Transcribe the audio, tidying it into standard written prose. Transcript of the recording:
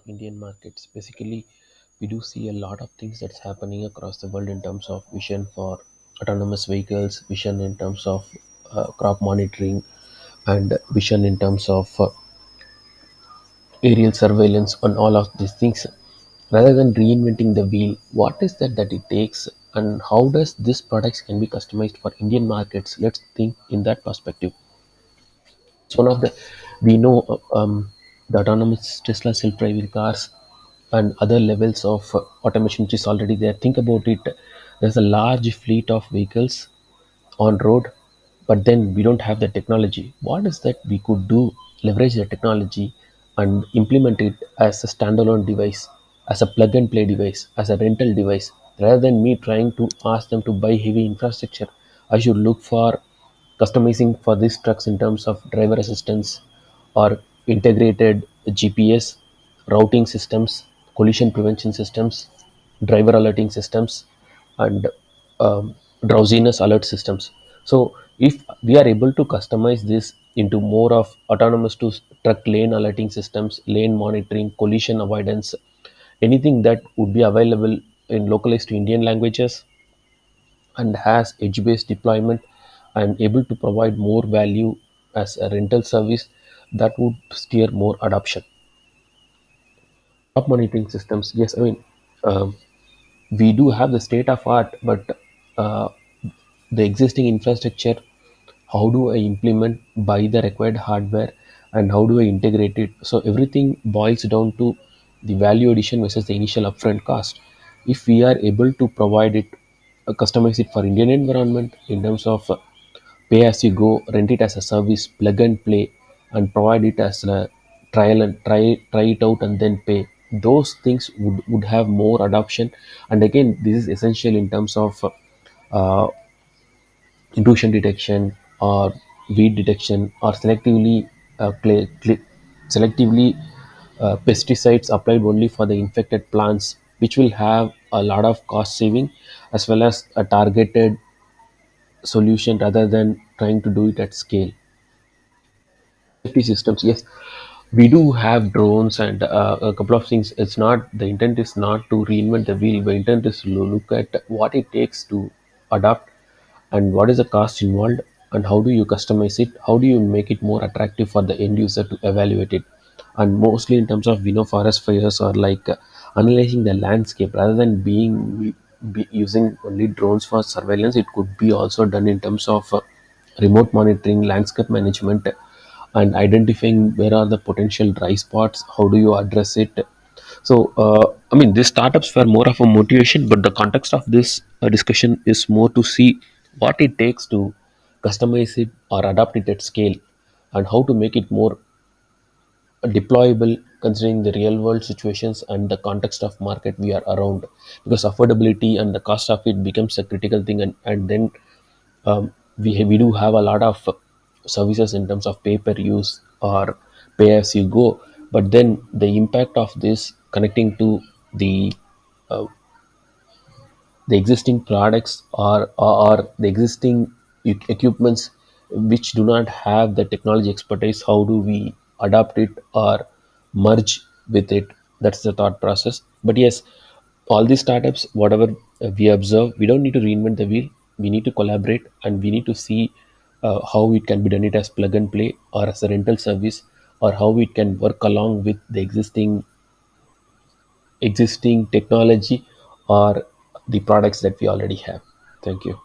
Indian markets. Basically, we do see a lot of things that's happening across the world in terms of vision for autonomous vehicles, vision in terms of crop monitoring, and vision in terms of aerial surveillance on all of these things. Rather than reinventing the wheel, what is that it takes, and how does this products can be customized for Indian markets? Let's think in that perspective. It's one of the we know the autonomous Tesla self-driving cars and other levels of automation which is already there. Think about it. There's a large fleet of vehicles on road, but then we don't have the technology. What is that we could do? Leverage the technology and implement it as a standalone device, as a plug and play device, as a rental device. Rather than me trying to ask them to buy heavy infrastructure, I should look for customizing for these trucks in terms of driver assistance or integrated GPS, routing systems, collision prevention systems, driver alerting systems, and drowsiness alert systems. So, if we are able to customize this into more of autonomous to truck lane alerting systems, lane monitoring, collision avoidance, anything that would be available in localized to Indian languages and has edge-based deployment and able to provide more value as a rental service, that would steer more adoption. Top monitoring systems, yes, I mean, um, we do have the state of art, but uh, the existing infrastructure, how do I implement, buy the required hardware, and how do I integrate it? So everything boils down to the value addition versus the initial upfront cost. If we are able to provide it, customize it for Indian environment in terms of pay as you go, rent it as a service, plug and play, and provide it as a trial and try it out and then pay. Those things would have more adoption. And again, this is essential in terms of uh, intrusion detection or weed detection or selectively pesticides applied only for the infected plants, which will have a lot of cost saving as well as a targeted solution rather than trying to do it at scale. Safety systems, yes, we do have drones and a couple of things. It's not the intent is not to reinvent the wheel. The intent is to look at what it takes to adapt and what is the cost involved and how do you customize it, how do you make it more attractive for the end user to evaluate it. And mostly in terms of forest fires or like analyzing the landscape rather than be using only drones for surveillance. It could be also done in terms of remote monitoring, landscape management, and identifying where are the potential dry spots, how do you address it. So I mean, these startups were more of a motivation, but the context of this discussion is more to see what it takes to customize it or adapt it at scale, and how to make it more deployable considering the real world situations and the context of market we are around, because affordability and the cost of it becomes a critical thing. And then we do have a lot of services in terms of pay per use or pay as you go, but then the impact of this connecting to the the existing products or the existing equipments which do not have the technology expertise, how do we adapt it or merge with it? That's the thought process. But yes, all these startups, whatever we observe, we don't need to reinvent the wheel. We need to collaborate and we need to see how it can be done it as plug and play or as a rental service, or how it can work along with the existing technology or the products that we already have. Thank you.